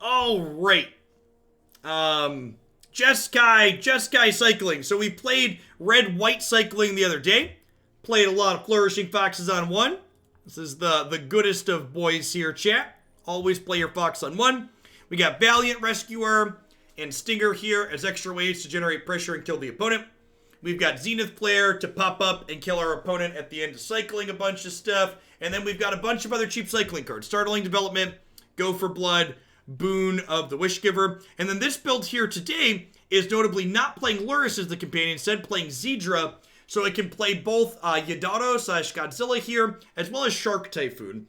All right. Jeskai cycling. So we played red-white cycling the other day. Played a lot of Flourishing Foxes on 1. This is the goodest of boys here, chat. Always play your Fox on 1. We got Valiant Rescuer and Stinger here as extra ways to generate pressure and kill the opponent. We've got Zenith Flare to pop up and kill our opponent at the end of cycling a bunch of stuff. And then we've got a bunch of other cheap cycling cards. Startling Development, Go for Blood, Boon of the Wishgiver. And then this build here today is notably not playing Lurrus as the companion, instead playing Zirda. So it can play both Yidaro / Godzilla here, as well as Shark Typhoon.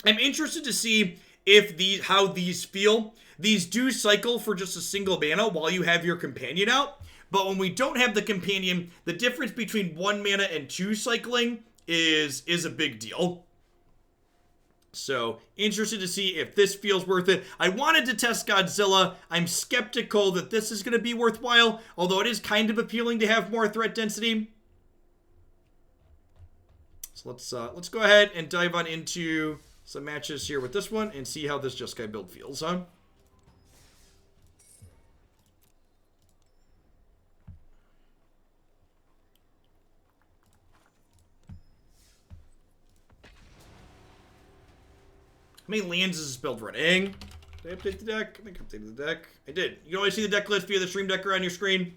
I'm interested to see if how these feel. These do cycle for just a single mana while you have your companion out. But when we don't have the companion, the difference between 1 mana and 2 cycling is a big deal. So, interested to see if this feels worth it. I wanted to test Godzilla. I'm skeptical that this is going to be worthwhile, although it is kind of appealing to have more threat density. So let's go ahead and dive on into some matches here with this one and see how this Jeskai build feels, huh? How many lands is this build running? Did I update the deck? I think I updated the deck. I did. You can always see the deck list via the stream decker on your screen.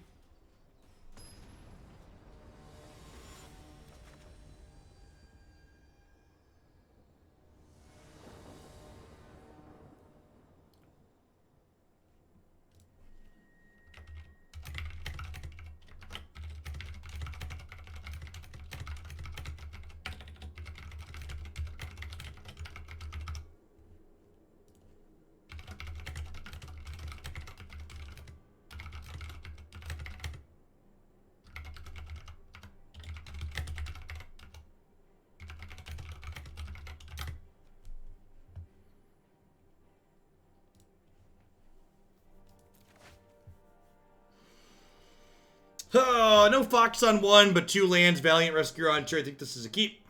Oh, no Fox on 1, but 2 lands. Valiant Rescuer on 2. I think this is a keep.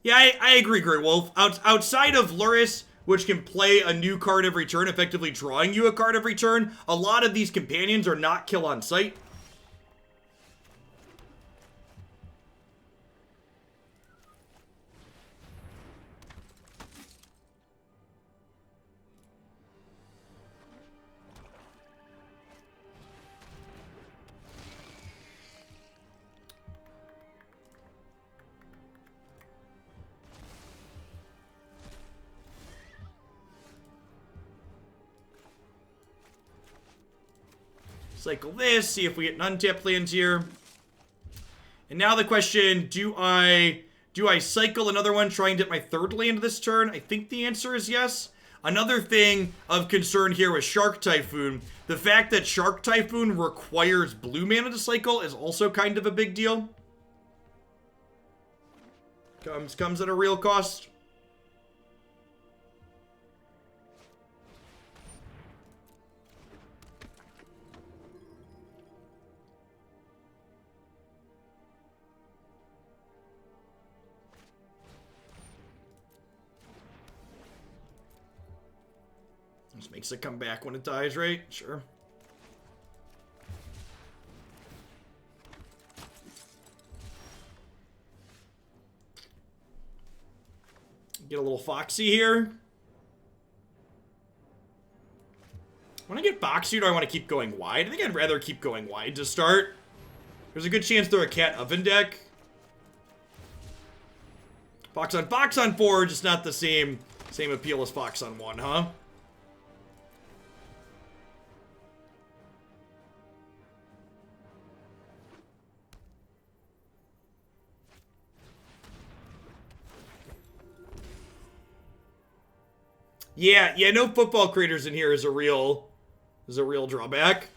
Yeah, I agree, Grey Wolf. Outside of Lurrus, which can play a new card every turn, effectively drawing you a card every turn, a lot of these companions are not kill on sight. Cycle this, see if we get an untapped land here. And now the question, do I cycle another one, try and get my 3rd land this turn? I think the answer is yes. Another thing of concern here with Shark Typhoon, the fact that Shark Typhoon requires blue mana to cycle is also kind of a big deal. Comes at a real cost. Just makes it come back when it dies, right? Sure. Get a little foxy here. Want to get boxy or do I want to keep going wide? I think I'd rather keep going wide to start. There's a good chance they're a cat oven deck. Fox on 4, just not the same appeal as Fox on 1, huh? Yeah, no football creators in here is a real drawback.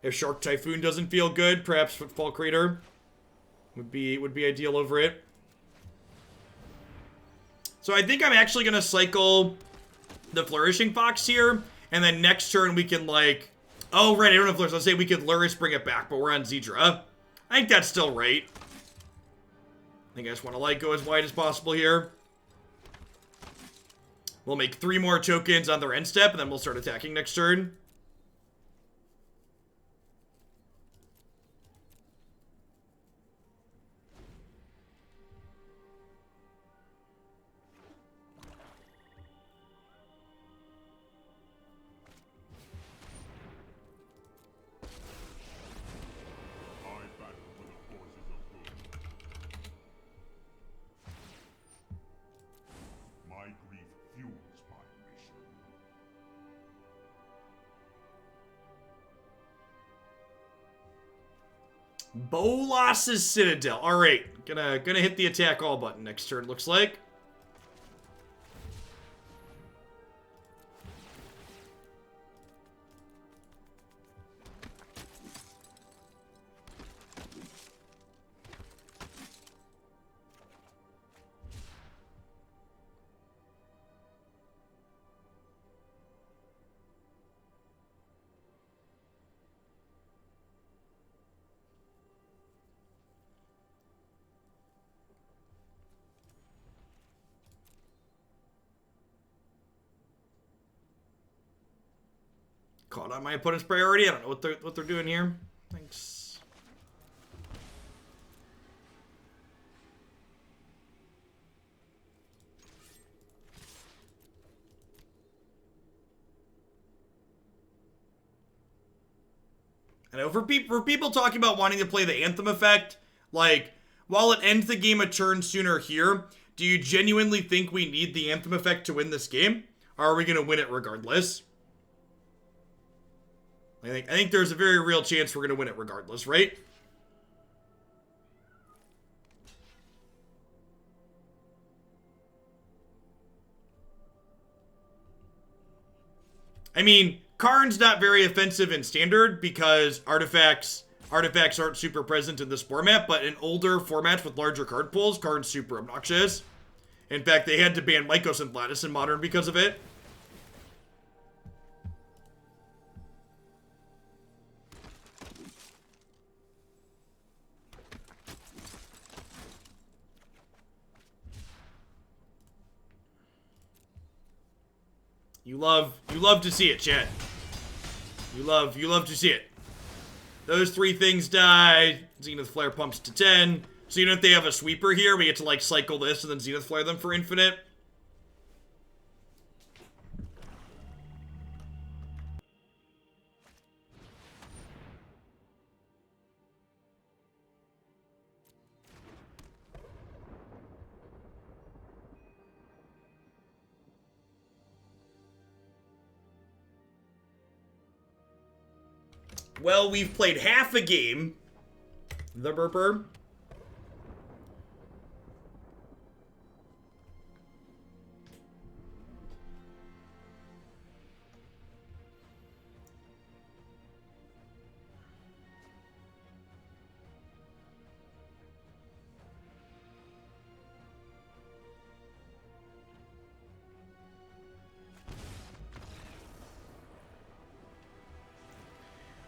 If Shark Typhoon doesn't feel good, perhaps football creator would be ideal over it. So I think I'm actually gonna cycle the Flourishing Fox here, and then next turn we can like, oh right, I don't know if Lurrus. Let's say we could Lurrus bring it back, but we're on Zirda. I think that's still right. I think I just want to like go as wide as possible here. We'll make 3 more tokens on their end step, and then we'll start attacking next turn. Bolas's Citadel. Alright. Gonna hit the attack all button next turn, looks like. Caught on my opponent's priority. I don't know what they're doing here. Thanks. I know for people talking about wanting to play the Anthem effect, like, while it ends the game a turn sooner here, do you genuinely think we need the Anthem effect to win this game? Or are we going to win it regardless? I think there's a very real chance we're going to win it regardless, right? I mean, Karn's not very offensive in Standard because artifacts aren't super present in this format, but in older formats with larger card pools, Karn's super obnoxious. In fact, they had to ban Mythos and Lattice in Modern because of it. You love to see it, chat. You love to see it. Those 3 things die. Zenith Flare pumps to 10. So even if they have a sweeper here, we get to like cycle this and then Zenith Flare them for infinite. Well, we've played half a game. The burper.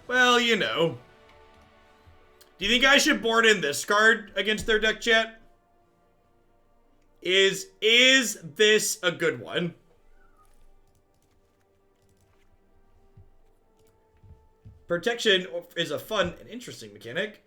Well, you know. Do you think I should board in this card against their deck, chat? Is this a good one? Protection is a fun and interesting mechanic.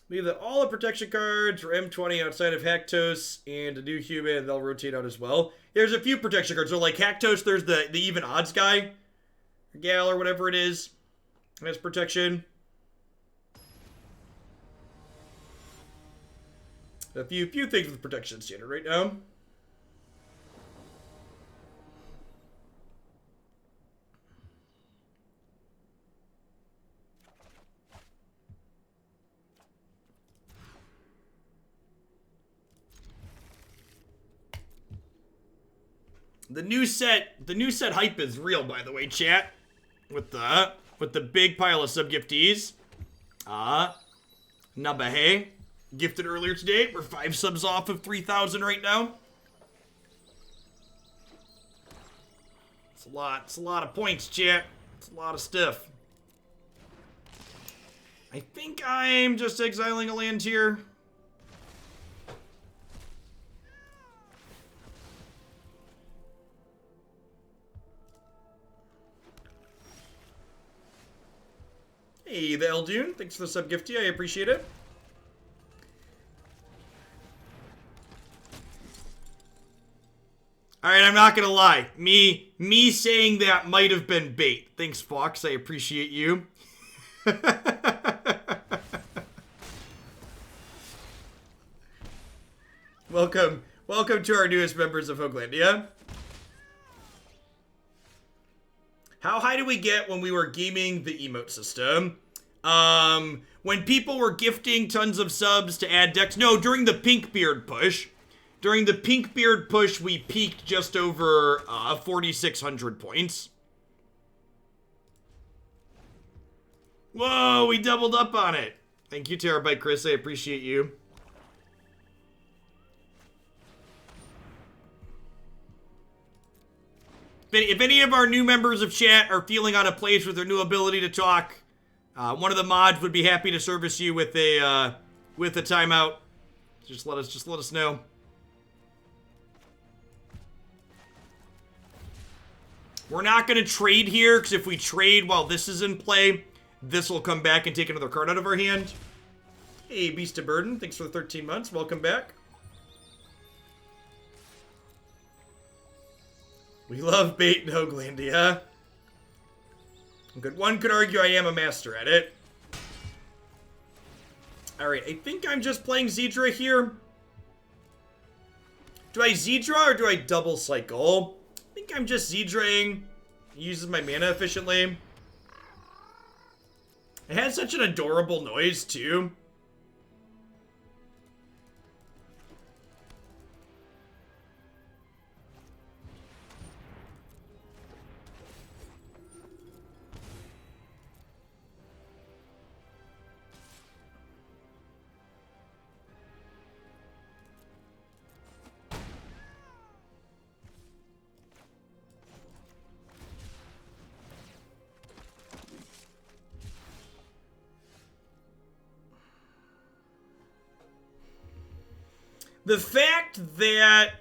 Leave that all the protection cards are M20 outside of Haktos and a new human, and they'll rotate out as well. There's a few protection cards. So like Haktos, there's the even odds guy, or gal, or whatever it is. That's protection. A few things with protection standard right now. The new set hype is real, by the way, chat. With the big pile of sub-giftees. Nabahe. Gifted earlier today. We're 5 subs off of 3,000 right now. It's a lot of points, chat. It's a lot of stuff. I think I'm just exiling a land here. Hey, the Eldoon. Thanks for the sub-gifty. I appreciate it. Alright, I'm not gonna lie. Me saying that might have been bait. Thanks, Fox. I appreciate you. Welcome to our newest members of Hoaglandia. How high do we get when we were gaming the emote system? When people were gifting tons of subs to add decks. No, during the Pinkbeard push. During the Pinkbeard push, we peaked just over 4,600 points. Whoa, we doubled up on it. Thank you, Terabyte Chris. I appreciate you. If any of our new members of chat are feeling out of place with their new ability to talk, one of the mods would be happy to service you with a timeout. Just let us know. We're not going to trade here, because if we trade while this is in play, this will come back and take another card out of our hand. Hey, Beast of Burden, thanks for the 13 months. Welcome back. We love bait in Hoaglandia. Good. One could argue I am a master at it. Alright, I think I'm just playing Zedra here. Do I Zedra or do I double cycle? I think I'm just Zedraing. Uses my mana efficiently. It has such an adorable noise, too. The fact that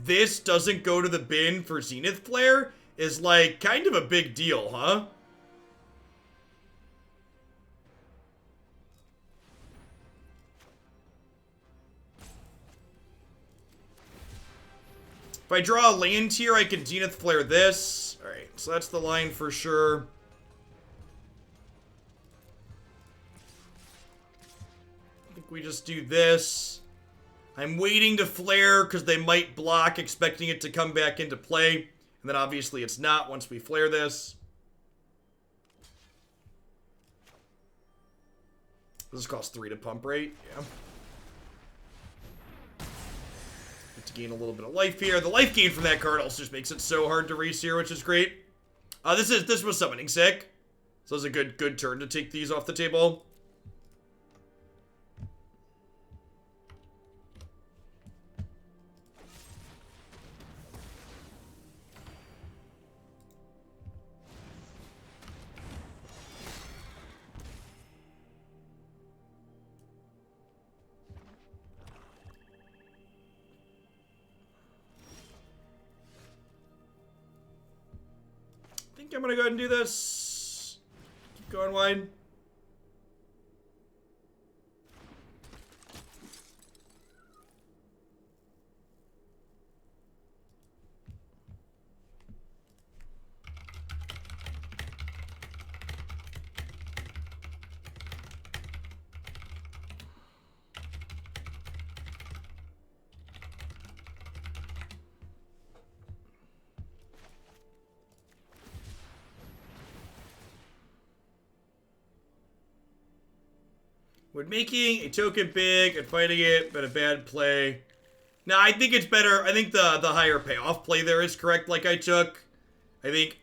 this doesn't go to the bin for Zenith Flare is like kind of a big deal, huh? If I draw a land here, I can Zenith Flare this. Alright, so that's the line for sure. I think we just do this. I'm waiting to flare because they might block, expecting it to come back into play. And then obviously it's not once we flare this. This costs 3 to pump rate, yeah. To gain a little bit of life here. The life gain from that card also just makes it so hard to race here, which is great. This was summoning sick. So it's a good turn to take these off the table. I'm gonna go ahead and do this. Keep going wide. Would making a token big and fighting it been a bad play? No, I think it's better. I think the higher payoff play there is correct. Like I took, I think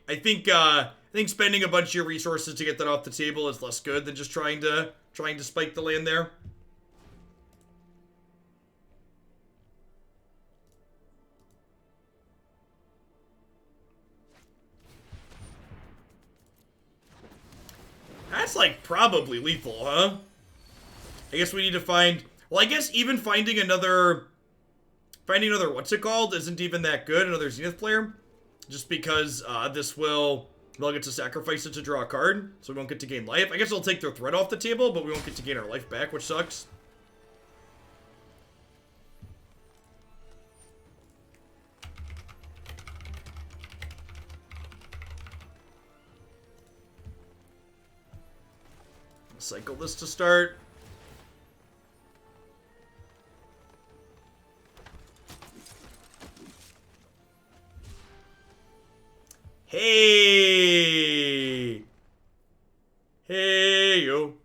spending a bunch of your resources to get that off the table is less good than just trying to spike the land there. That's like probably lethal, huh? I guess we need to find... Well, I guess even finding another what's it called isn't even that good. Another Zenith Flare. Just because they'll get to sacrifice it to draw a card. So we won't get to gain life. I guess it'll take their threat off the table, but we won't get to gain our life back, which sucks. Cycle this to start. Hey! Hey, yo.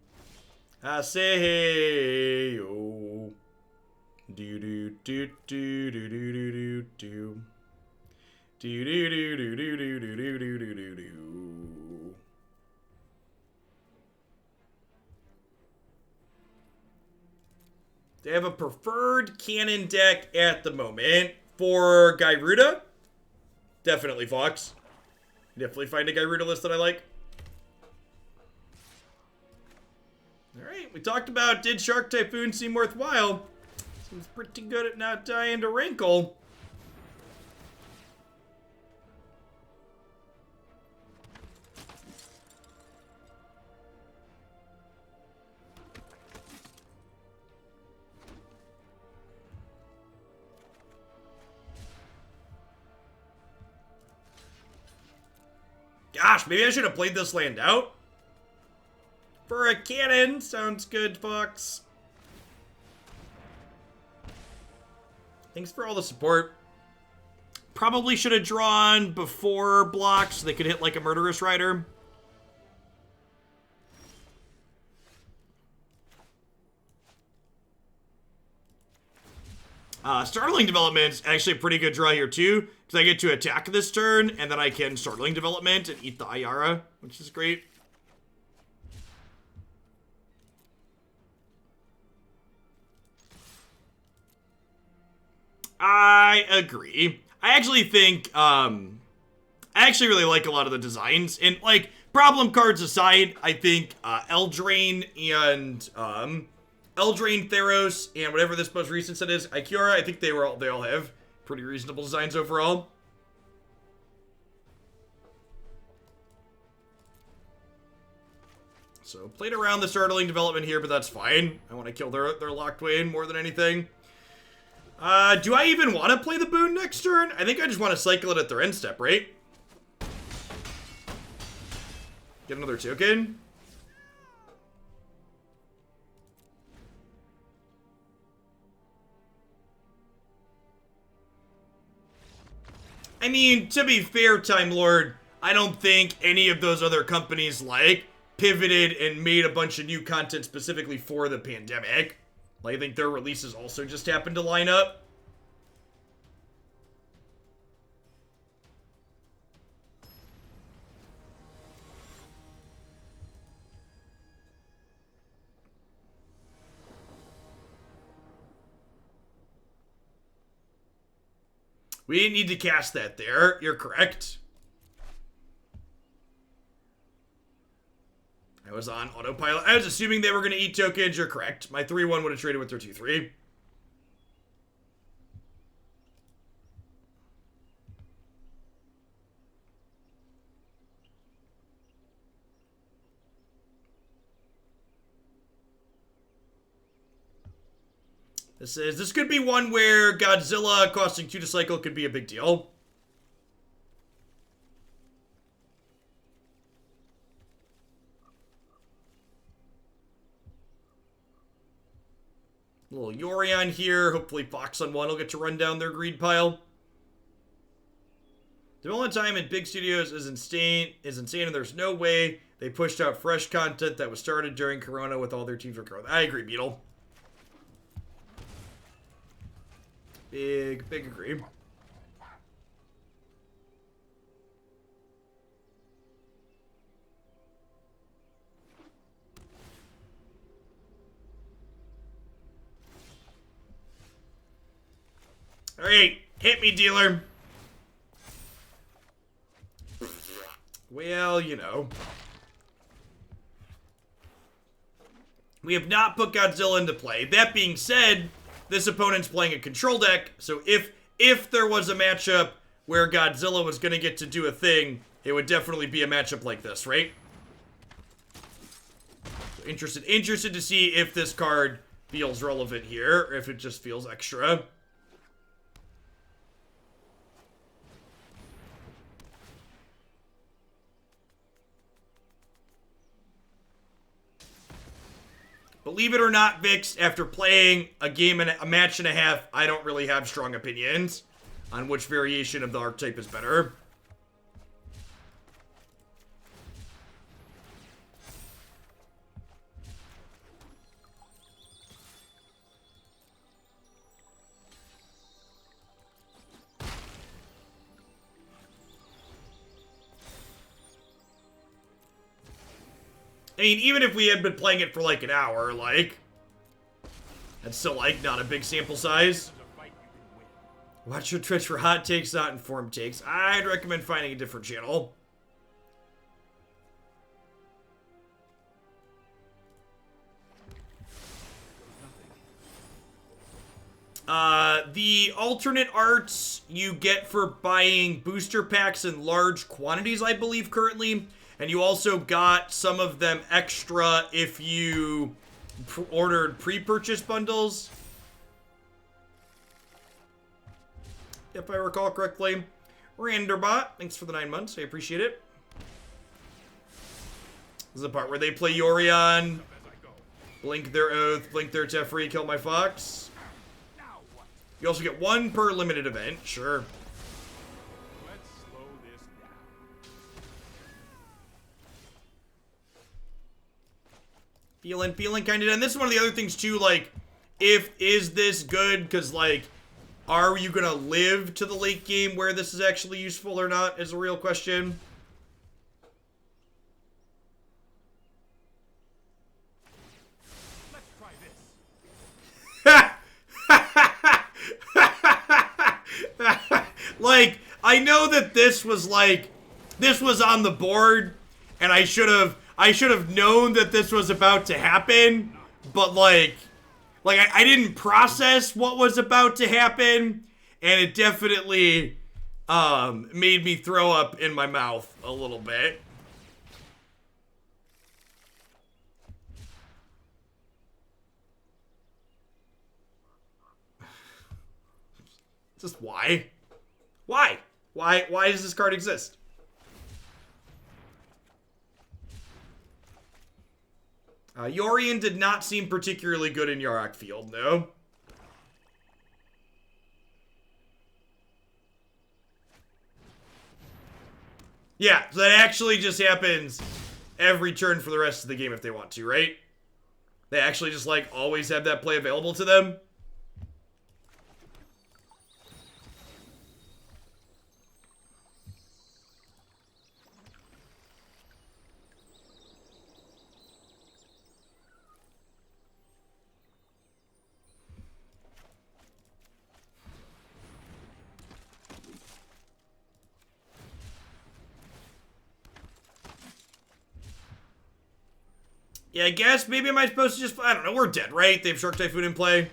I say hey, yo. Do do do do do do do do do. Do do do do do do do do do do do. They have a preferred cannon deck at the moment for Gyruda. Definitely Fox. Definitely find a Gyruda list that I like. Alright, we talked about did Shark Typhoon seem worthwhile? Seems pretty good at not dying to Wrinkle. Gosh, maybe I should have played this land out. For a cannon, sounds good, Fox. Thanks for all the support. Probably should have drawn before blocks so they could hit like a Murderous Rider. Startling Development is actually a pretty good draw here too, because I get to attack this turn, and then I can Startling Development and eat the Ayara, which is great. I agree. I actually think, I actually really like a lot of the designs, and like, problem cards aside, I think Eldraine and Eldraine, Theros, and whatever this most recent set is, Ikora, I think they all have pretty reasonable designs overall. So played around the Startling Development here, but that's fine. I want to kill their Locked Wayne more than anything. Do I even want to play the Boon next turn? I think I just want to cycle it at their end step, right? Get another token. I mean, to be fair, Time Lord, I don't think any of those other companies, like, pivoted and made a bunch of new content specifically for the pandemic. Like, I think their releases also just happened to line up. We didn't need to cast that there. You're correct. I was on autopilot. I was assuming they were going to eat tokens. You're correct. My 3-1 would have traded with their 2-3. This could be one where Godzilla costing 2 to cycle could be a big deal. A little Yorion here. Hopefully Fox on 1 will get to run down their greed pile. Development time in big studios is insane, and there's no way they pushed out fresh content that was started during Corona with all their teams working. I agree, Beetle. Big agree. All right, hit me, dealer. Well, you know. We have not put Godzilla into play. That being said, this opponent's playing a control deck, so if there was a matchup where Godzilla was going to get to do a thing, it would definitely be a matchup like this, right? So interested to see if this card feels relevant here, or if it just feels extra. Believe it or not, Vix, after playing a match and a half, I don't really have strong opinions on which variation of the archetype is better. I mean, even if we had been playing it for like an hour, like, that's still like not a big sample size. Watch your Twitch for hot takes, not informed takes. I'd recommend finding a different channel. The alternate arts you get for buying booster packs in large quantities, I believe, currently. And you also got some of them extra if you ordered pre-purchase bundles. If I recall correctly. Randerbot, thanks for the 9 months. I appreciate it. This is the part where they play Yorion, blink their Oath, blink their Teferi, kill my Fox. You also get 1 per limited event, sure. Let's slow this down. Feeling kind of done. This is one of the other things too, like, is this good? Because, like, are you gonna live to the late game where this is actually useful or not is a real question. Let's try this. Like, I know that this was on the board, and I should have known that this was about to happen, but like I didn't process what was about to happen, and it definitely made me throw up in my mouth a little bit. Just why? Why? Why does this card exist? Yorion did not seem particularly good in Yarok Field, no. Yeah, so that actually just happens every turn for the rest of the game if they want to, right? They actually just, like, always have that play available to them. Yeah, I guess. Maybe am I supposed to just... I don't know. We're dead, right? They have Shark Typhoon in play.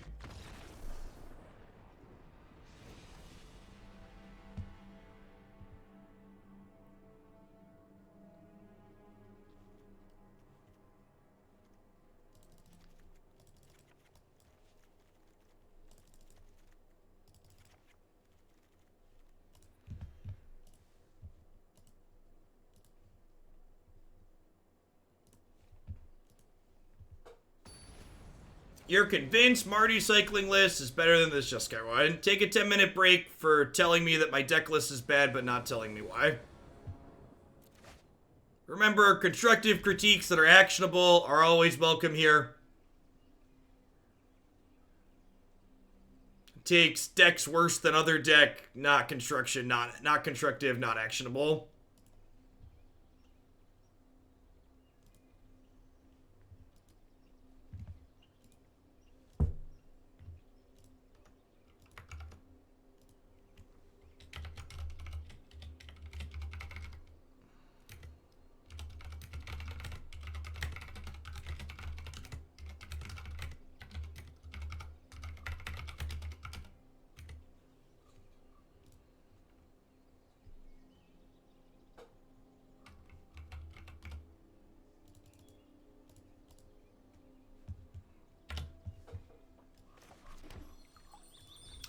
you're convinced Marty's cycling list is better than this Jeskai one. Take a 10-minute break for telling me that my deck list is bad, but not telling me why. Remember, constructive critiques that are actionable are always welcome here. Takes decks worse than other deck, not construction, not constructive, not actionable.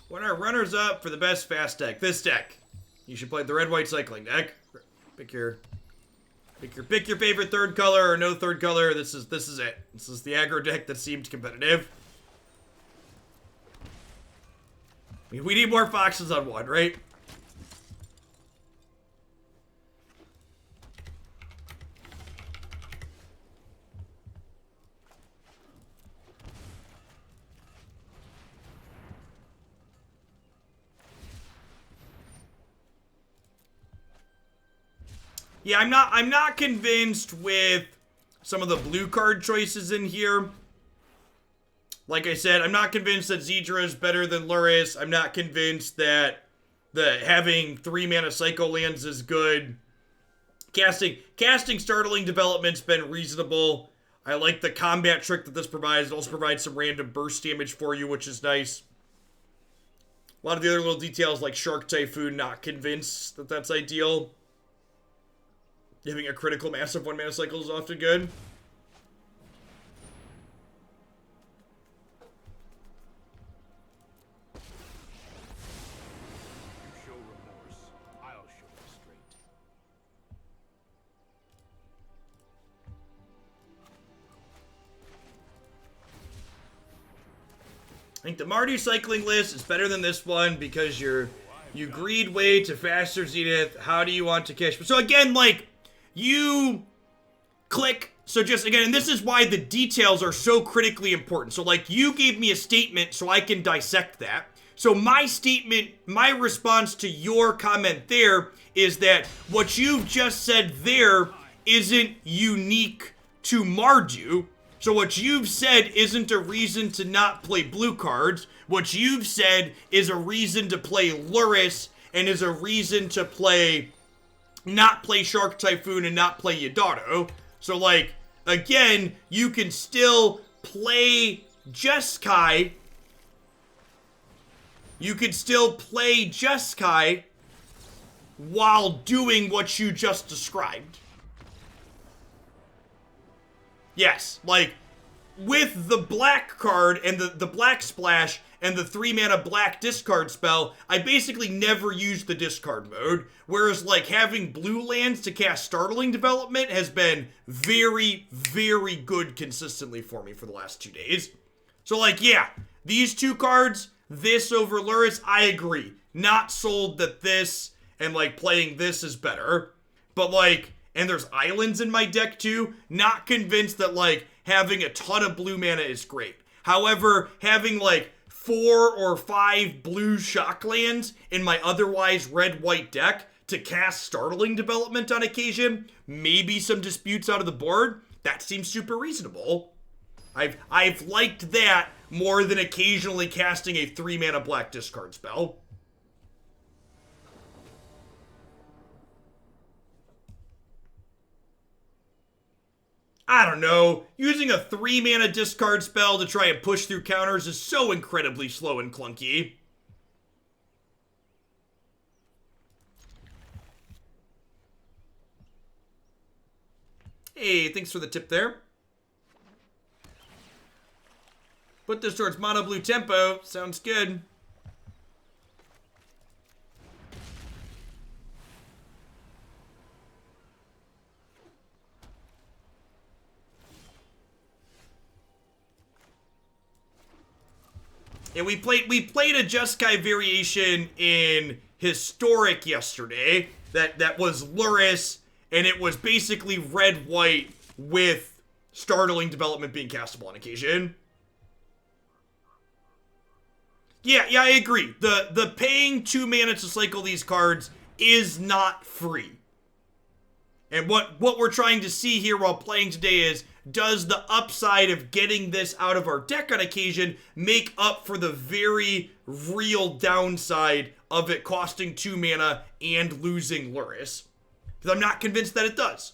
What are runners up for the best fast deck? This deck. You should play the red-white cycling deck. Pick your favorite third color or no third color. This is it. This is the aggro deck that seemed competitive. We need more foxes on one, right? Yeah, I'm not convinced with some of the blue card choices in here. Like I said, I'm not convinced that Zidra is better than Luris. I'm not convinced that having 3 mana Psycho lands is good. Casting Startling Development's been reasonable. I like the combat trick that this provides. It also provides some random burst damage for you, which is nice. A lot of the other little details like Shark Typhoon, not convinced that that's ideal. Having a critical massive 1 mana cycle is often good. You show remorse, I'll show restraint. I think the Marty cycling list is better than this one because you greed way to faster Zenith. How do you want to cash? So again, like, you click. So just again, and this is why the details are so critically important. So like, you gave me a statement so I can dissect that. So my statement, my response to your comment there is that what you've just said there isn't unique to Mardu. So what you've said isn't a reason to not play blue cards. What you've said is a reason to play Luris and is a reason to not play Shark Typhoon and not play Yidaro. So like, again, you can still play Jeskai. You could still play Jeskai while doing what you just described. Yes, like, with the black card and the black splash and the 3 mana black discard spell, I basically never used the discard mode. Whereas, like, having blue lands to cast Startling Development has been very, very good consistently for me for the last 2 days. So, like, yeah, these 2 cards, this over Luris, I agree. Not sold that this and, like, playing this is better. But, like, and there's islands in my deck too. Not convinced that, like, having a ton of blue mana is great. However, having, like, 4 or 5 blue shock lands in my otherwise red-white deck to cast Startling Development on occasion, maybe some disputes out of the board, that seems super reasonable. I've liked that more than occasionally casting a 3 mana black discard spell. I don't know, using a 3 mana discard spell to try and push through counters is so incredibly slow and clunky. Hey, thanks for the tip there. Put this towards mono blue tempo, sounds good. And we played a Jeskai variation in Historic yesterday that was Luris, and it was basically red-white with Startling Development being castable on occasion. Yeah, I agree. The paying 2 mana to cycle these cards is not free. And what we're trying to see here while playing today is, does the upside of getting this out of our deck on occasion make up for the very real downside of it costing 2 mana and losing Luris? Because I'm not convinced that it does.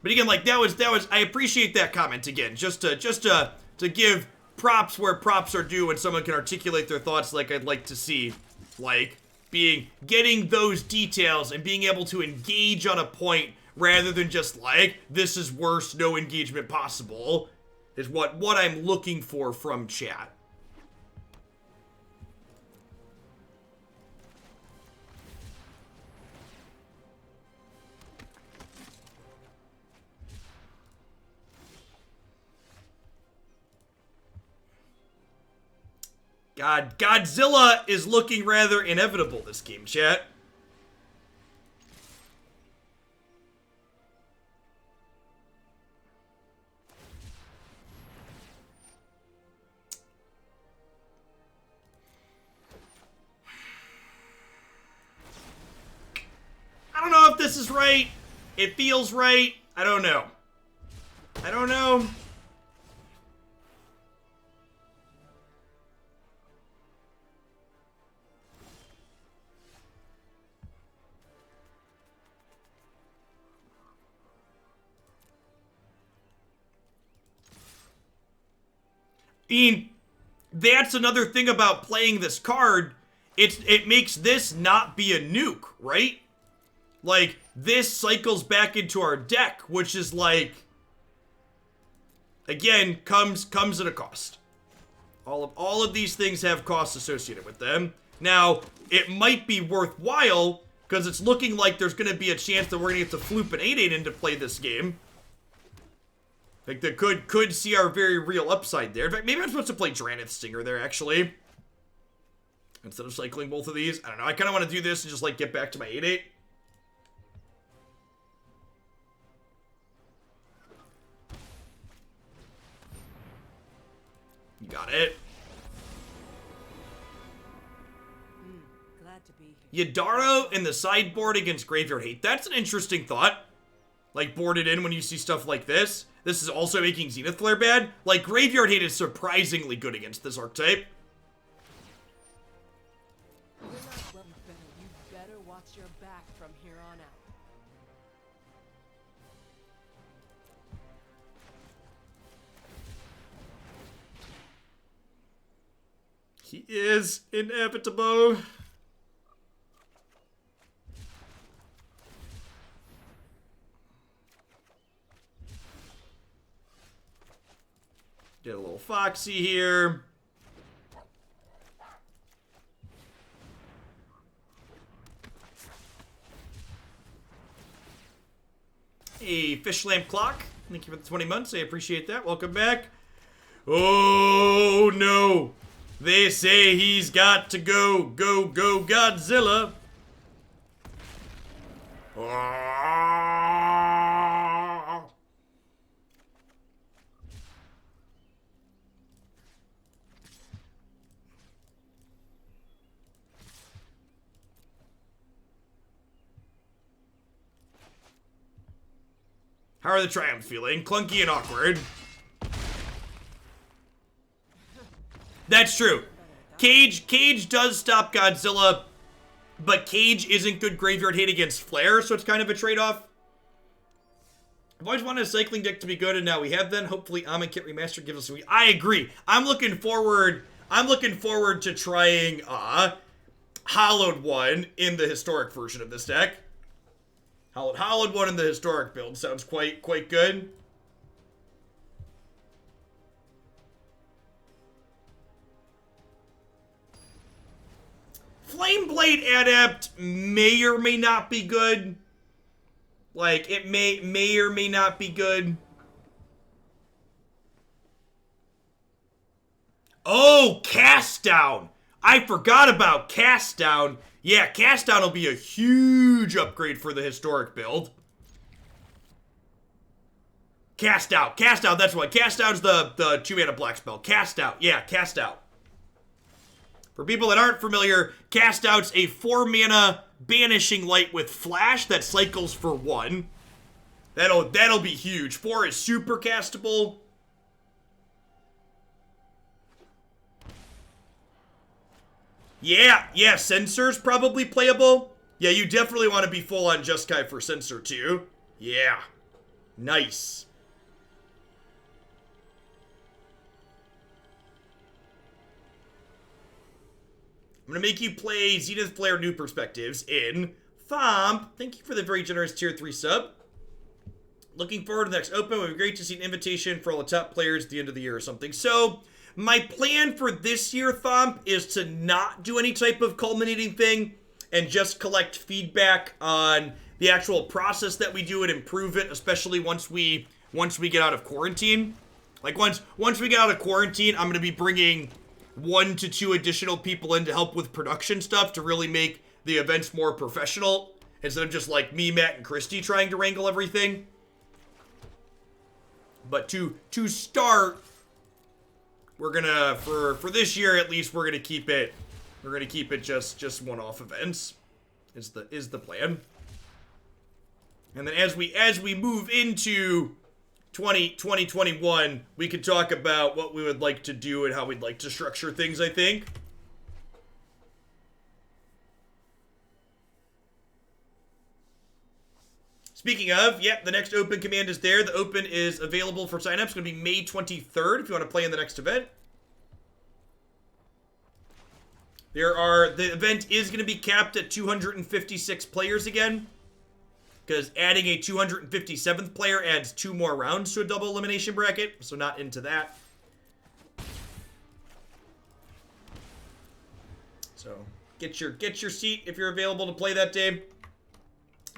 But again, like that was I appreciate that comment again, just to give props where props are due when someone can articulate their thoughts like I'd like to see, like getting those details and being able to engage on a point rather than just like, this is worse, no engagement possible, is what I'm looking for from chat. Godzilla is looking rather inevitable this game, chat. I don't know if this is right. It feels right. I don't know. Ian, that's another thing about playing this card. It makes this not be a nuke, right? Like, this cycles back into our deck, which is like, again, comes at a cost. All of these things have costs associated with them. Now, it might be worthwhile, because it's looking like there's going to be a chance that we're going to get to floop an 8/8 into play this game. Like, that could see our very real upside there. In fact, maybe I'm supposed to play Drannith Stinger there, actually. Instead of cycling both of these. I don't know. I kind of want to do this and just, like, get back to my 8/8. You got it. Glad to be here. Yidaro in the sideboard against Graveyard Hate. That's an interesting thought. Like, board it in when you see stuff like this. This is also making Zenith Flare bad. Like, Graveyard Hate is surprisingly good against this archetype. You're not well, you better watch your back from here on out. He is inevitable. Get a little Foxy here. Hey, Fish Lamp Clock. Thank you for the 20 months. I appreciate that. Welcome back. Oh, no. They say he's got to go. Go, go, Godzilla. How are the Triumph feeling? Clunky and awkward. That's true. Cage does stop Godzilla, but Cage isn't good Graveyard Hate against Flare, so it's kind of a trade-off. I've always wanted a cycling deck to be good, and now we have them. Hopefully, Kit Remastered gives us. I agree. I'm looking forward to trying Hollowed One in the historic version of this deck. Hollowed One in the historic build sounds quite good. Flameblade Adept may or may not be good. Like, it may or may not be good. Oh, Cast Down. I forgot about Cast Down. Yeah, Cast Down will be a huge upgrade for the historic build. Cast Out. Cast Out, that's what. Cast Out's the 2-mana black spell. Cast Out. Yeah, Cast Out. For people that aren't familiar, Cast Out's a 4-mana banishing light with flash that cycles for 1. That'll be huge. 4 is super castable. Yeah, Censor's probably playable. Yeah, you definitely want to be full on Jeskai for Censor too. Yeah. Nice. I'm going to make you play Zenith Flare New Perspectives in Thomp. Thank you for the very generous tier 3 sub. Looking forward to the next open. It would be great to see an invitation for all the top players at the end of the year or something. So, my plan for this year, Thomp, is to not do any type of culminating thing and just collect feedback on the actual process that we do and improve it, especially once we get out of quarantine. Like, once we get out of quarantine, I'm going to be bringing 1 to 2 additional people in to help with production stuff to really make the events more professional instead of just like me, Matt, and Christy trying to wrangle everything. But to start, we're gonna for this year at least we're gonna keep it just one-off events is the plan. And then as we move into 2021, we can talk about what we would like to do and how we'd like to structure things, I think. Speaking of, the next open command is there. The open is available for signups. It's going to be May 23rd if you want to play in the next event. The event is going to be capped at 256 players again, because adding a 257th player adds 2 more rounds to a double elimination bracket, so not into that. So get your seat if you're available to play that day.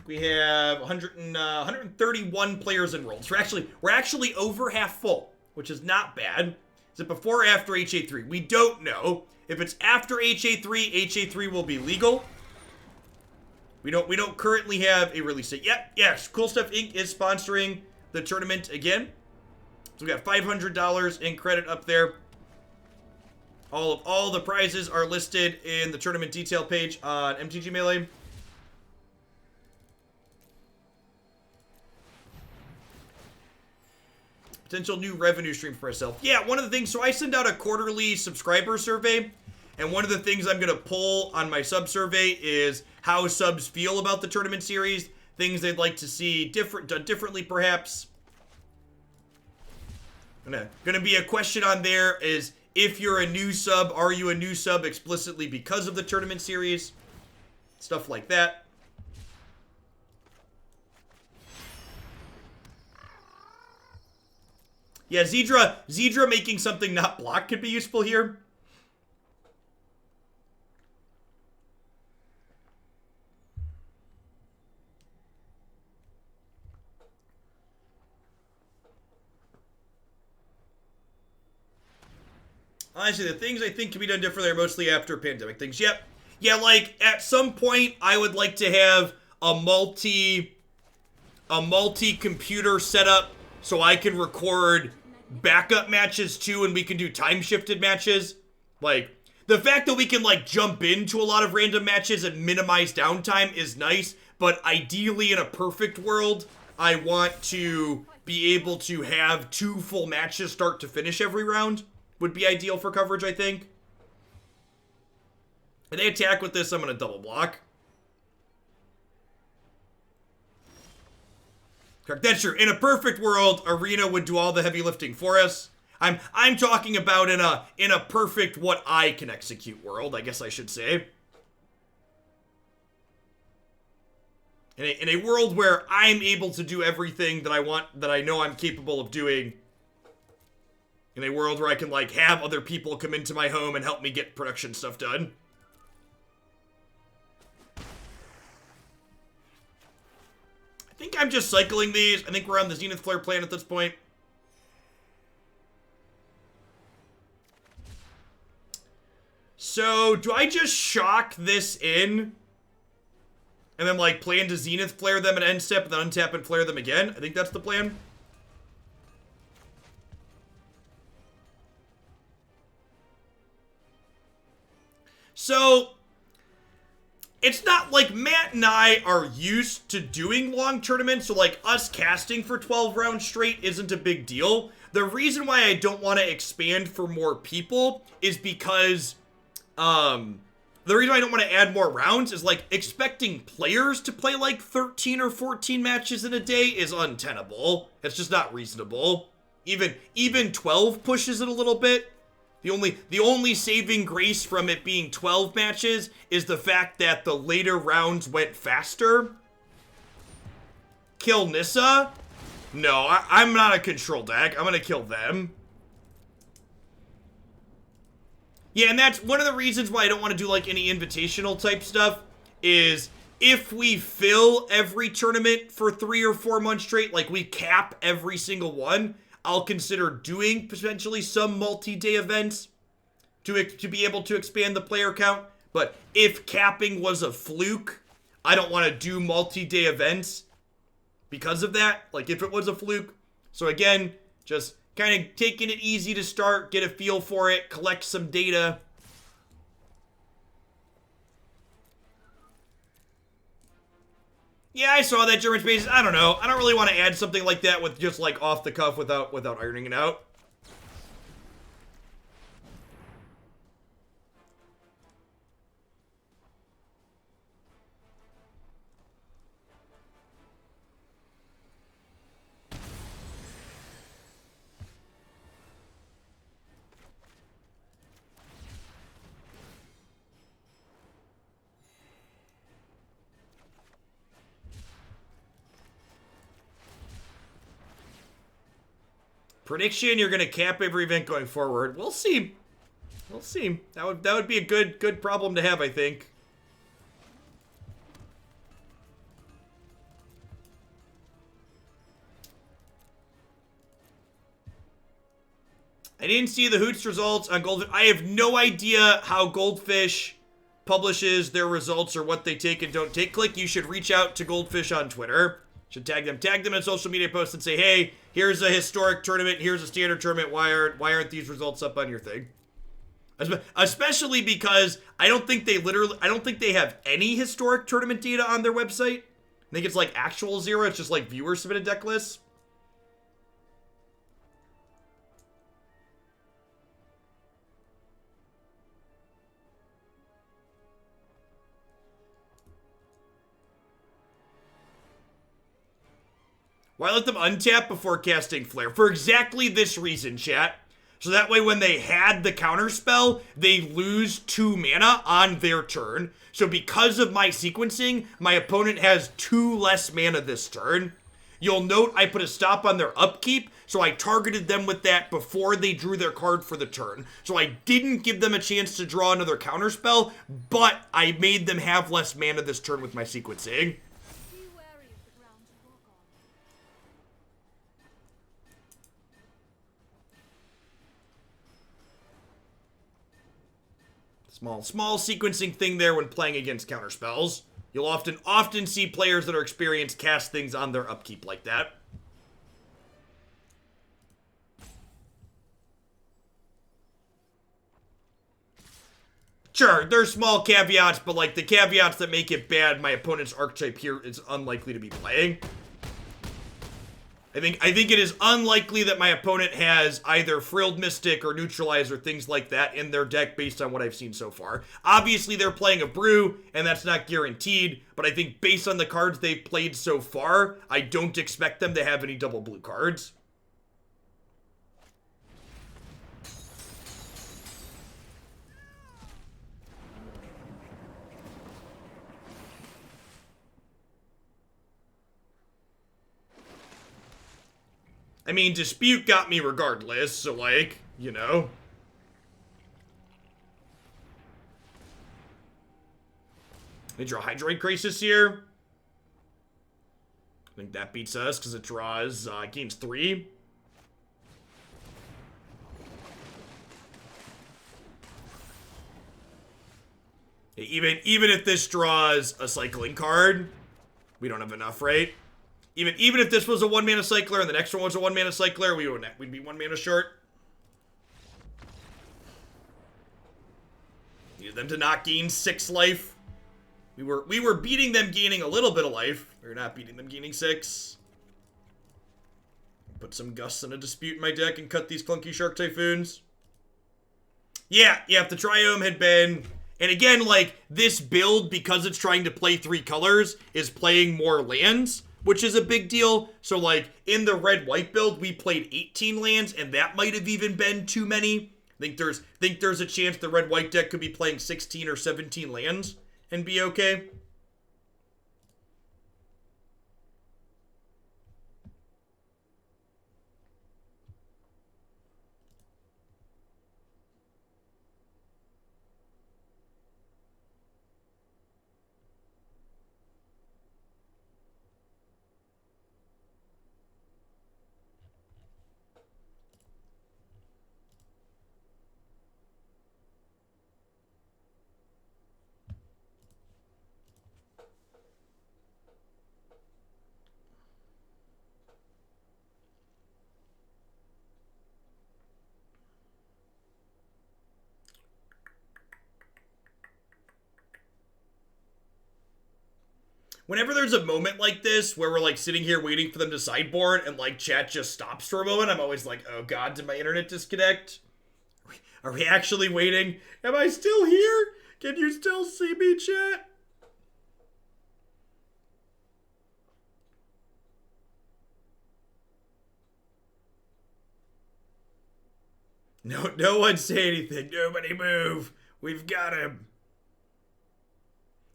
We have 131 players enrolled. So we're actually over half full, which is not bad. Is it before or after HA3? We don't know. If it's after HA3, HA3 will be legal. We don't currently have a release date yet. Yes, Cool Stuff Inc. is sponsoring the tournament again. So we got $500 in credit up there. All the prizes are listed in the tournament detail page on MTG Melee. Potential new revenue stream for myself. Yeah, one of the things, so I send out a quarterly subscriber survey, and one of the things I'm going to pull on my sub survey is how subs feel about the tournament series, things they'd like to see done differently perhaps. Gonna be a question on there is, if you're a new sub, are you a new sub explicitly because of the tournament series? Stuff like that. Yeah, Zedra making something not block could be useful here. Honestly, the things I think can be done differently are mostly after pandemic things. Yep. Yeah, like, at some point, I would like to have a multi-computer setup so I can record backup matches too, and we can do time-shifted matches. Like, the fact that we can, like, jump into a lot of random matches and minimize downtime is nice, but ideally, in a perfect world, I want to be able to have 2 full matches start to finish every round. Would be ideal for coverage, I think. If they attack with this, I'm going to double block. Correct. That's true. In a perfect world, Arena would do all the heavy lifting for us. I'm talking about in a perfect what I can execute world, I guess I should say. In a world where I'm able to do everything that I want, that I know I'm capable of doing. In a world where I can, like, have other people come into my home and help me get production stuff done. I think I'm just cycling these. I think we're on the Zenith Flare plan at this point. So, do I just shock this in? And then, like, plan to Zenith Flare them at end step, and then untap and flare them again? I think that's the plan. So, it's not like Matt and I are used to doing long tournaments, so like us casting for 12 rounds straight isn't a big deal. The reason why I don't want to expand for more people is because, the reason why I don't want to add more rounds is like expecting players to play like 13 or 14 matches in a day is untenable. It's just not reasonable. Even 12 pushes it a little bit. The only saving grace from it being 12 matches is the fact that the later rounds went faster. Kill Nissa? No, I'm not a control deck. I'm gonna kill them. Yeah, and that's one of the reasons why I don't want to do like any invitational type stuff is if we fill every tournament for 3 or 4 months straight, like we cap every single one, I'll consider doing potentially some multi-day events to be able to expand the player count. But if capping was a fluke, I don't want to do multi-day events because of that. Like if it was a fluke. So again, just kind of taking it easy to start, get a feel for it, collect some data. Yeah, I saw that German space. I don't know. I don't really want to add something like that with just like off the cuff without ironing it out. Prediction, you're going to cap every event going forward. We'll see. We'll see. That would be a good problem to have, I think. I didn't see the Hoots results on Goldfish. I have no idea how Goldfish publishes their results or what they take and don't take. Click, you should reach out to Goldfish on Twitter. Should tag them in social media posts and say, hey, here's a historic tournament, here's a standard tournament, why aren't these results up on your thing? Especially because I don't think they have any historic tournament data on their website. I think it's like actual zero, it's just like viewer submitted deck lists. Why let them untap before casting Flare? For exactly this reason, chat. So that way when they had the counterspell, they lose 2 mana on their turn. So because of my sequencing, my opponent has 2 less mana this turn. You'll note I put a stop on their upkeep, so I targeted them with that before they drew their card for the turn. So I didn't give them a chance to draw another counterspell, but I made them have less mana this turn with my sequencing. Small sequencing thing there when playing against counterspells. You'll often see players that are experienced cast things on their upkeep like that. Sure, there's small caveats, but like the caveats that make it bad, my opponent's archetype here is unlikely to be playing. I think it is unlikely that my opponent has either Frilled Mystic or Neutralize or things like that in their deck based on what I've seen so far. Obviously, they're playing a Brew, and that's not guaranteed, but I think based on the cards they've played so far, I don't expect them to have any double blue cards. I mean, Dispute got me regardless, so like, you know. They draw Hydroid Crisis here. I think that beats us because it draws, gains 3. Even if this draws a cycling card, we don't have enough, right? Even if this was a 1-mana cycler and the next one was a 1-mana cycler, we'd be 1 mana short. Needed them to not gain 6 life. We were beating them gaining a little bit of life. We were not beating them gaining 6. Put some Gusts in a Dispute in my deck and cut these clunky Shark Typhoons. Yeah, if the Triome had been... And again, like, this build, because it's trying to play 3 colors, is playing more lands, which is a big deal. So, like, in the red-white build, we played 18 lands, and that might have even been too many. Think there's a chance the red-white deck could be playing 16 or 17 lands and be okay. Whenever there's a moment like this where we're like sitting here waiting for them to sideboard and like chat just stops for a moment, I'm always like, oh god, did my internet disconnect? Are we actually waiting? Am I still here? Can you still see me, chat? No one say anything. Nobody move. We've got him.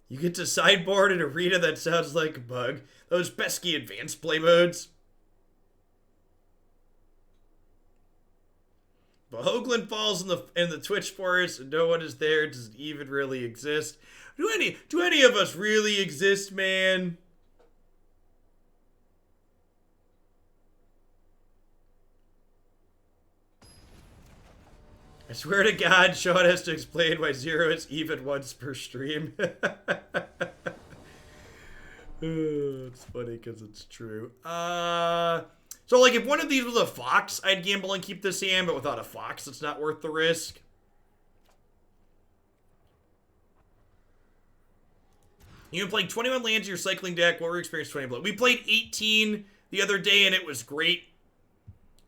You get to sideboard an arena that sounds like a bug. Those pesky advanced play modes. But Hoagland falls in the Twitch forest and no one is there. Does it even really exist? Do any of us really exist, man? I swear to God, Sean has to explain why 0 is even once per stream. It's funny because it's true. So like if one of these was a fox, I'd gamble and keep this hand, but without a fox, it's not worth the risk. You've been playing 21 lands in your cycling deck. What were your experience 20 play? We played 18 the other day and it was great.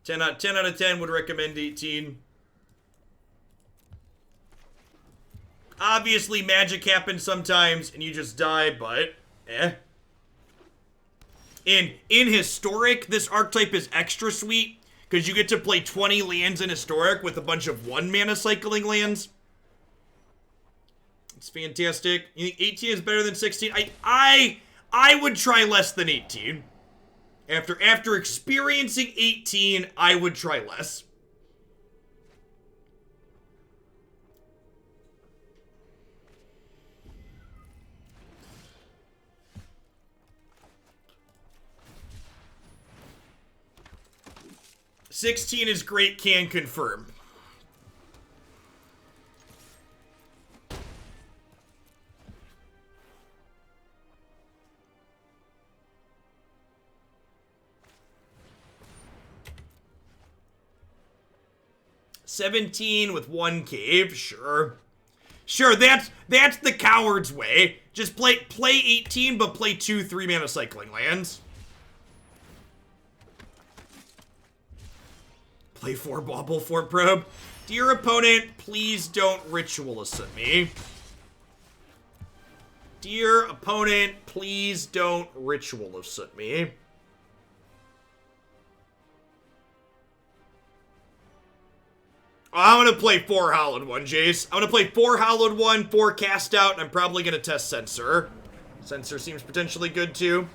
10 out of 10 would recommend 18. Obviously, magic happens sometimes, and you just die, but, In Historic, this archetype is extra sweet, because you get to play 20 lands in Historic with a bunch of 1-mana cycling lands. It's fantastic. You think 18 is better than 16? I would try less than 18. After experiencing 18, I would try less. $16 is great, can confirm. $17 with 1 cave, sure. Sure, that's the coward's way. Just play 18, but play 2 3-mana cycling lands. Play 4 Bauble, 4 Probe. Dear opponent, please don't Ritual Ascent me. Dear opponent, please don't Ritual Ascent me. I'm gonna play 4 Hallowed 1, Jace. I'm gonna play 4 Hallowed 1, 4 Cast Out, and I'm probably gonna test Censor. Censor seems potentially good too.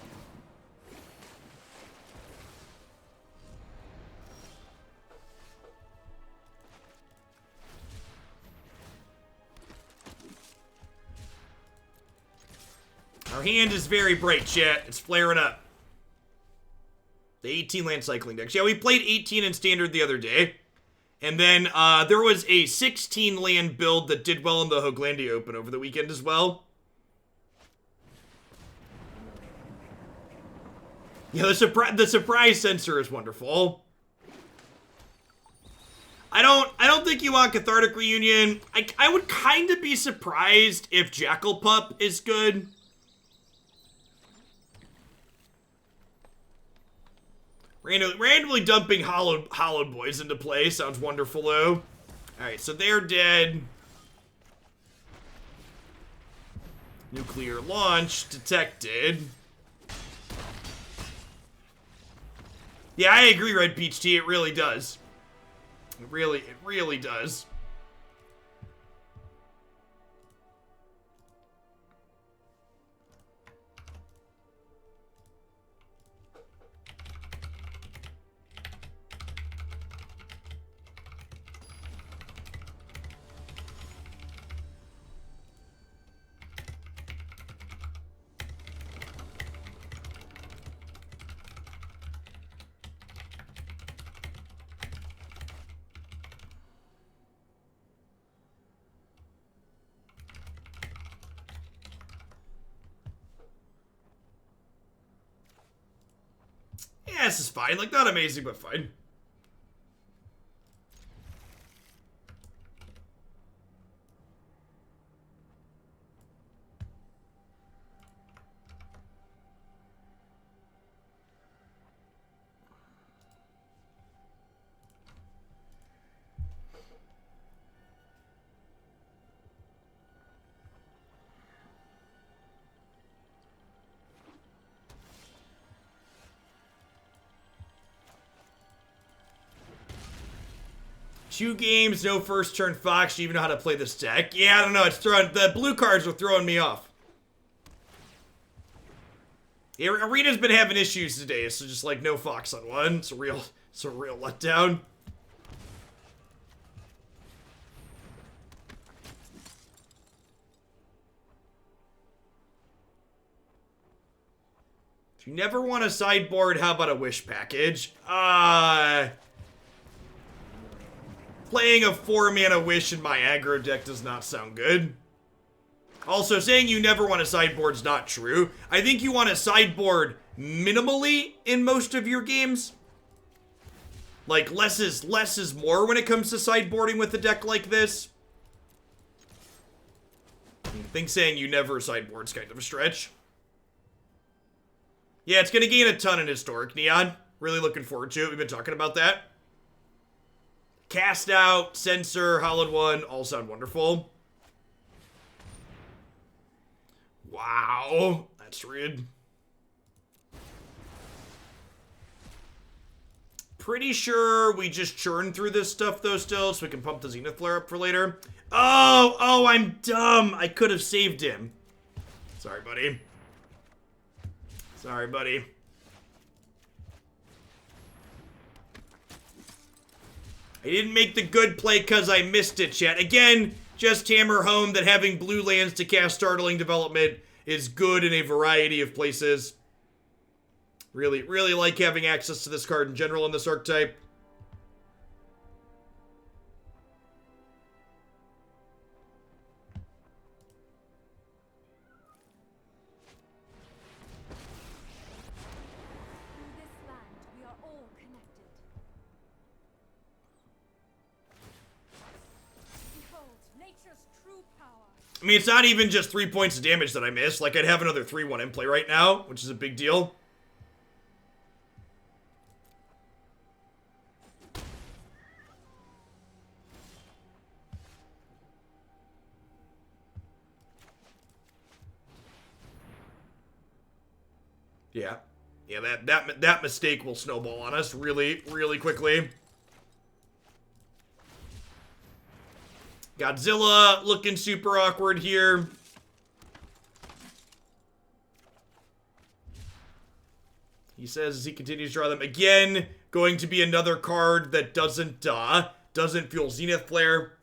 Our hand is very bright, chat. It's flaring up. The 18 land cycling decks. Yeah, we played 18 in Standard the other day. And then there was a 16 land build that did well in the Hoaglandia Open over the weekend as well. Yeah, the surprise sensor is wonderful. I don't think you want Cathartic Reunion. I would kind of be surprised if Jackal Pup is good. Randomly dumping Hollowed Boys into play sounds wonderful, though. Alright, so they're dead. Nuclear launch detected. Yeah, I agree, Red Peach Tea. It really does. It really does. Yeah, this is fine. Like, not amazing, but fine. Two games, no first turn Fox. Do you even know how to play this deck? Yeah, I don't know. It's throwing the blue cards are throwing me off. Yeah, Arena's been having issues today, so just like no Fox on one. It's a real letdown. If you never want a sideboard, how about a wish package? Playing a 4-mana Wish in my aggro deck does not sound good. Also, saying you never want a sideboard is not true. I think you want a sideboard minimally in most of your games. Like, less is more when it comes to sideboarding with a deck like this. I think saying you never sideboard is kind of a stretch. Yeah, it's going to gain a ton in Historic Neon. Really looking forward to it. We've been talking about that. Cast Out, Censor, Hollowed One, all sound wonderful. Wow, that's rude. Pretty sure we just churn through this stuff, though, still, so we can pump the Zenith Flare up for later. Oh, I'm dumb. I could have saved him. Sorry, buddy. Sorry, buddy. I didn't make the good play because I missed it, chat. Again, just hammer home that having blue lands to cast Startling Development is good in a variety of places. Really like having access to this card in general in this archetype. I mean, it's not even just 3 points of damage that I missed. Like, I'd have another 3-1 in play right now, which is a big deal. Yeah. Yeah, that mistake will snowball on us really quickly. Godzilla looking super awkward here. He says as he continues to draw them again, going to be another card that doesn't fuel Zenith Flare.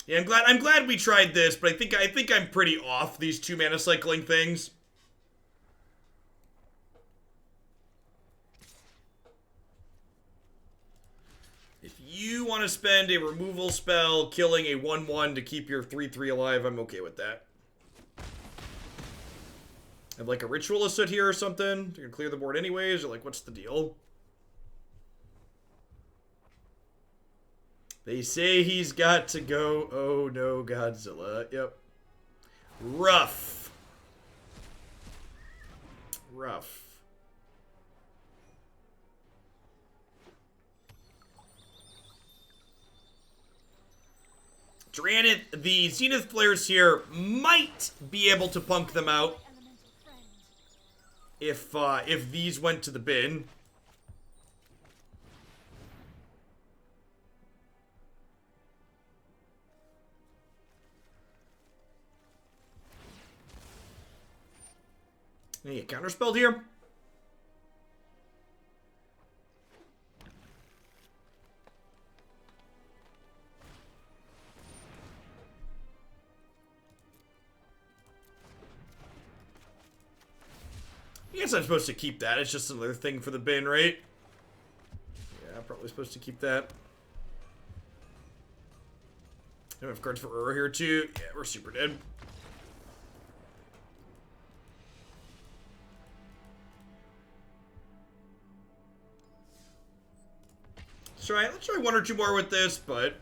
Yeah, I'm glad we tried this, but I think I'm pretty off these 2-mana cycling things. If you want to spend a removal spell killing a 1/1 to keep your 3/3 alive, I'm okay with that. Have like a ritualist sit here or something. You're gonna clear the board anyways, or like, what's the deal? They say he's got to go. Oh no, Godzilla. Yep. Rough. Rough. Drannith, the Zenith Flares here might be able to punk them out if these went to the bin. Any counterspelled here? I guess I'm supposed to keep that. It's just another thing for the bin, right? Yeah, I'm probably supposed to keep that. I have cards for Uro here too. Yeah, we're super dead. Let's try one or two more with this, but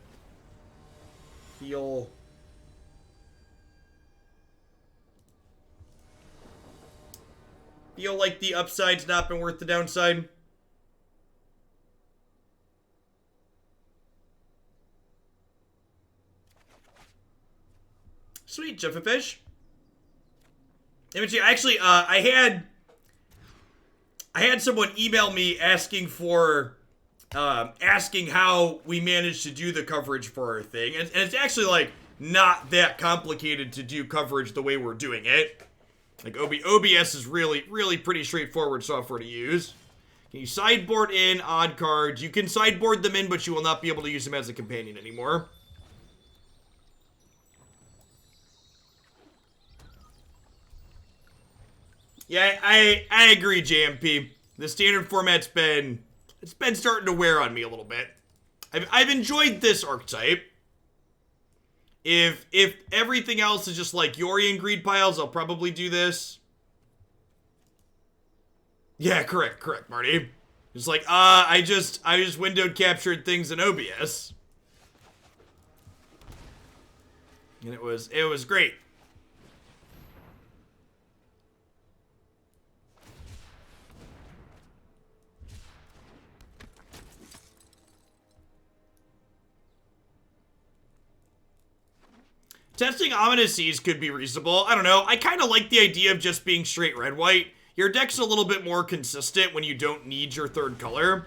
feel like the upside's not been worth the downside. Sweet, Jeffafish. Actually, I had someone email me asking for asking how we managed to do the coverage for our thing, and it's actually like not that complicated to do coverage the way we're doing it. Like OBS is really pretty straightforward software to use. Can you sideboard in odd cards? You can sideboard them in, but you will not be able to use them as a companion anymore. Yeah, I agree, JMP. The standard format's been starting to wear on me a little bit. I've enjoyed this archetype. If everything else is just like Yori and Greed piles, I'll probably do this. Yeah, correct, Marty. It's like, I just windowed captured things in OBS. And it was great. Testing Ominous Seas could be reasonable. I don't know. I kind of like the idea of just being straight red-white. Your deck's a little bit more consistent when you don't need your third color.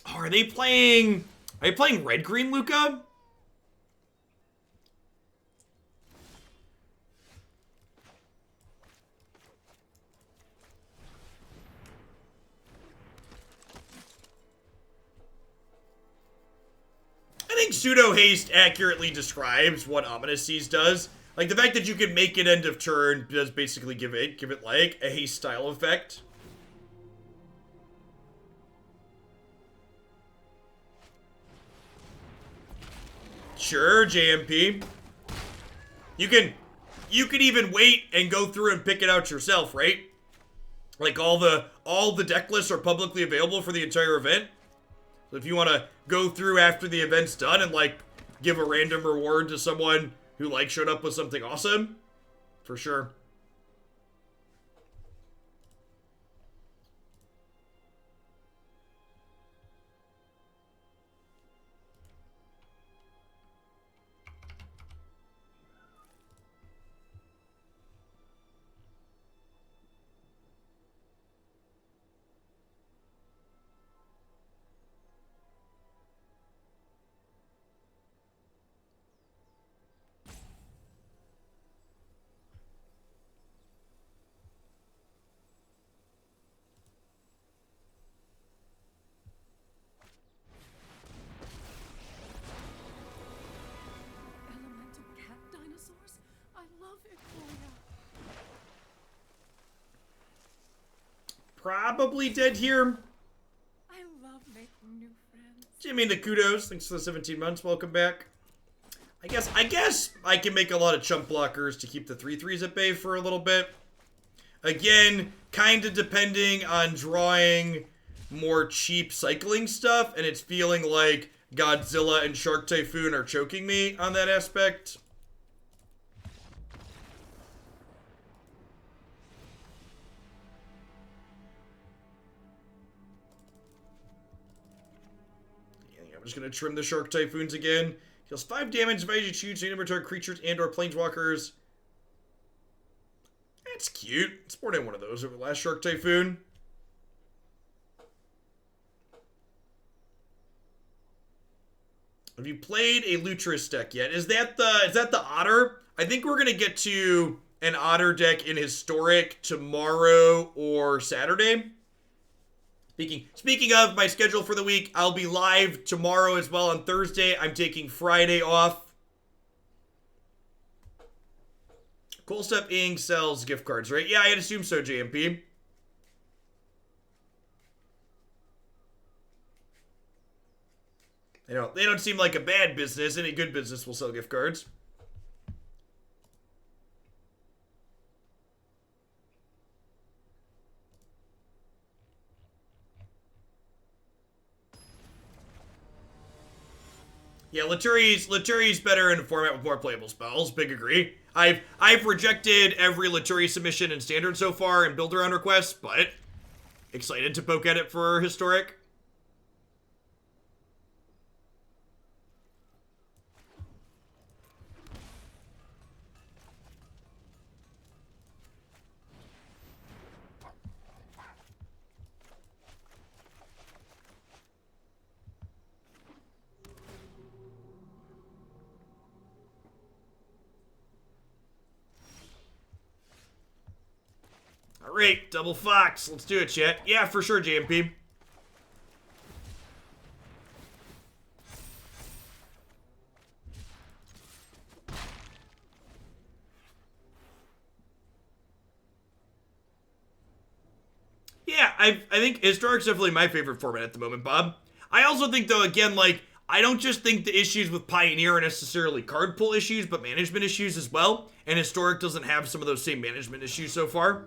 Oh, are they playing red-green, Luca? I think Pseudo Haste accurately describes what Ominous Seas does. Like, the fact that you can make it end of turn does basically give it like, a haste style effect. Sure, JMP. You can even wait and go through and pick it out yourself, right? Like, all the deck lists are publicly available for the entire event. So if you want to go through after the event's done and, like, give a random reward to someone who, like, showed up with something awesome, for sure. Probably dead here. I love making new friends. Jimmy the kudos. Thanks for the 17 months. Welcome back. I guess I can make a lot of chump blockers to keep the 3/3s at bay for a little bit. Again, kind of depending on drawing more cheap cycling stuff, and it's feeling like Godzilla and Shark Typhoon are choking me on that aspect. I'm just going to trim the Shark Typhoons again. Deals 5 damage if you choose any return creatures and or planeswalkers. That's cute. Sport in one of those over the last Shark Typhoon. Have you played a Lutris deck yet? Is that the Otter? I think we're gonna get to an Otter deck in Historic tomorrow or Saturday. Speaking of my schedule for the week, I'll be live tomorrow as well on Thursday. I'm taking Friday off. Cool Stuff Inc. sells gift cards, right? Yeah, I'd assume so, JMP. They don't seem like a bad business. Any good business will sell gift cards. Yeah, Laturi's better in a format with more playable spells. Big agree. I've rejected every Laturi submission in Standard so far and build-around requests, but excited to poke at it for Historic. Alright, double Fox. Let's do it, chat. Yeah, for sure, JMP. Yeah, I think Historic's definitely my favorite format at the moment, Bob. I also think, though, again, like, I don't just think the issues with Pioneer are necessarily card pull issues, but management issues as well. And Historic doesn't have some of those same management issues so far.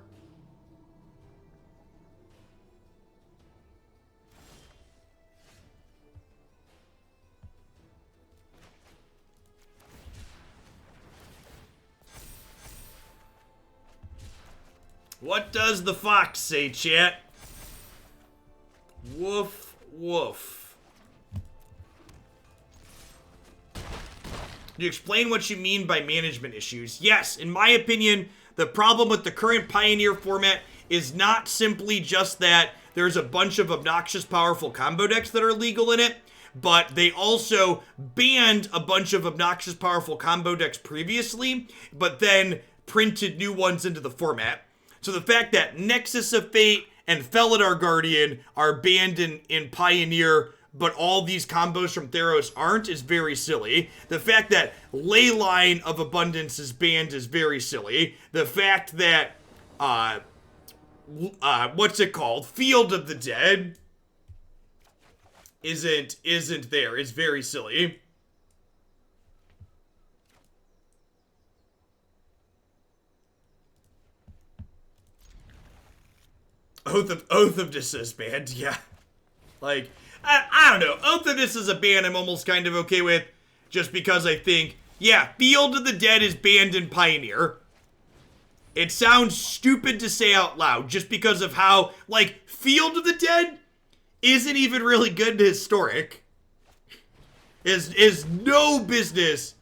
What does the fox say, chat? Woof, woof. Do you explain what you mean by management issues? Yes, in my opinion, the problem with the current Pioneer format is not simply just that there's a bunch of obnoxious, powerful combo decks that are legal in it, but they also banned a bunch of obnoxious, powerful combo decks previously, but then printed new ones into the format. So the fact that Nexus of Fate and Felidar Guardian are banned in Pioneer, but all these combos from Theros aren't, is very silly. The fact that Leyline of Abundance is banned is very silly. The fact that, what's it called? Field of the Dead isn't there is very silly. Oath of Dis is banned, yeah. Like, I don't know. Oath of Dis is a ban I'm almost kind of okay with, just because I think, yeah, Field of the Dead is banned in Pioneer. It sounds stupid to say out loud, just because of how, like, Field of the Dead isn't even really good to Historic. Is no business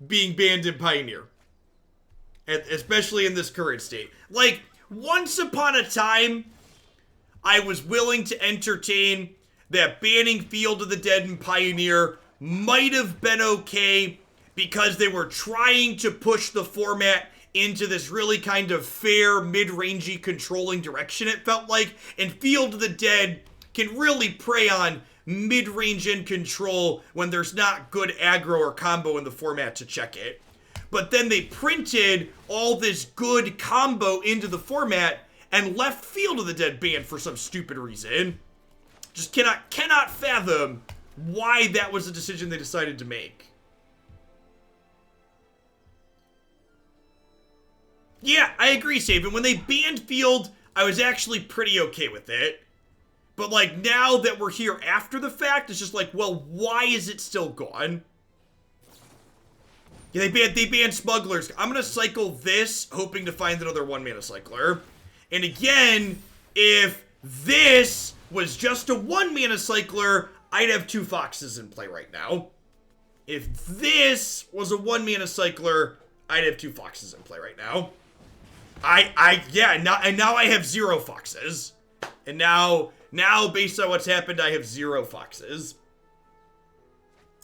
being banned in Pioneer. Especially in this current state. Like, once upon a time, I was willing to entertain that banning Field of the Dead and Pioneer might have been okay because they were trying to push the format into this really kind of fair, mid-rangey controlling direction, it felt like. And Field of the Dead can really prey on mid-range and control when there's not good aggro or combo in the format to check it. But then they printed all this good combo into the format and left Field of the Dead banned for some stupid reason. Just cannot fathom why that was a decision they decided to make. Yeah, I agree, Saban. When they banned Field, I was actually pretty okay with it. But, like, now that we're here after the fact, it's just like, well, why is it still gone? Yeah, they banned Smugglers. I'm going to cycle this, hoping to find another 1-mana cycler. And again, if this was just a 1-mana cycler, I'd have 2 Foxes in play right now. If this was a 1-mana cycler, I'd have 2 Foxes in play right now. Now I have 0 Foxes. And now, based on what's happened, I have 0 Foxes.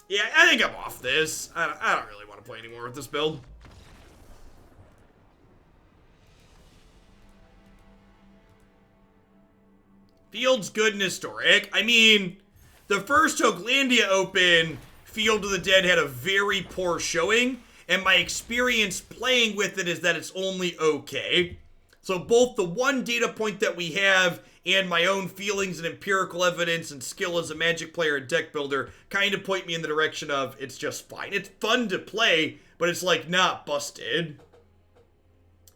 Yeah, I think I'm off this. I don't really want to play anymore with this build. Field's good and historic. I mean, the first Hoaglandia Open, Field of the Dead had a very poor showing, and my experience playing with it is that it's only okay. So both the one data point that we have and my own feelings and empirical evidence and skill as a Magic player and deck builder kind of point me in the direction of it's just fine. It's fun to play, but it's like not busted.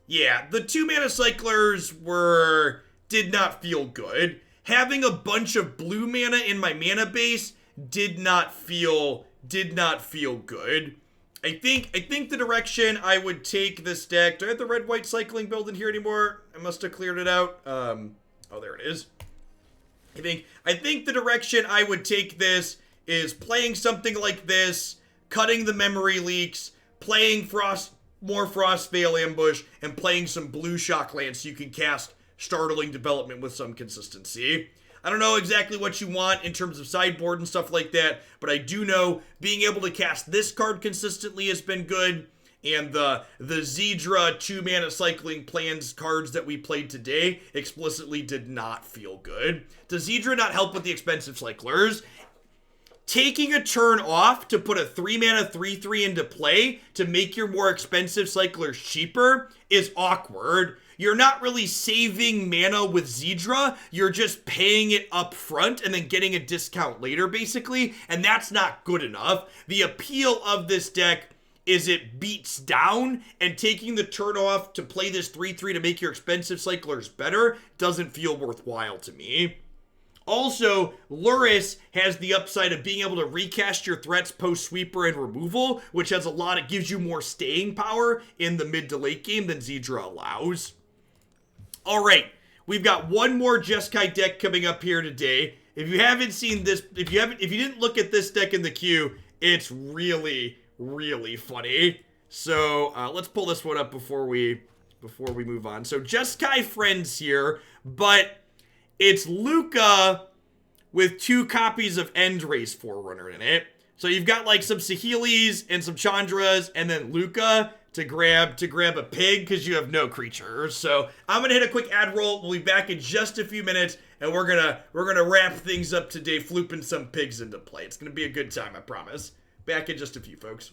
Yeah, the 2-mana cyclers did not feel good. Having a bunch of blue mana in my mana base did not feel good. I think the direction I would take this deck. Do I have the red-white cycling build in here anymore? I must have cleared it out. Oh, there it is. I think the direction I would take this is playing something like this, cutting the memory leaks, playing more Frostveil Ambush, and playing some blue Shocklands so you can cast Startling Development with some consistency. I don't know exactly what you want in terms of sideboard and stuff like that, but I do know being able to cast this card consistently has been good, and the Zirda 2-mana cycling plans cards that we played today explicitly did not feel good. Does Zirda not help with the expensive cyclers? Taking a turn off to put a 3-mana 3/3 into play to make your more expensive cyclers cheaper is awkward. You're not really saving mana with Zirda, you're just paying it up front and then getting a discount later, basically, and that's not good enough. The appeal of this deck is it beats down, and taking the turn off to play this 3/3 to make your expensive cyclers better doesn't feel worthwhile to me. Also, Luris has the upside of being able to recast your threats post-sweeper and removal, which gives you more staying power in the mid to late game than Zirda allows. Alright, we've got one more Jeskai deck coming up here today. If you haven't seen this, if you didn't look at this deck in the queue, it's really, really funny. So, let's pull this one up before we move on. So, Jeskai Friends here, but it's Luca with 2 copies of Endrace Forerunner in it. So you've got like some Saheelis and some Chandras, and then Luca to grab a pig because you have no creatures. So I'm gonna hit a quick ad roll. We'll be back in just a few minutes, and we're gonna wrap things up today, flooping some pigs into play. It's gonna be a good time, I promise. Back in just a few, folks.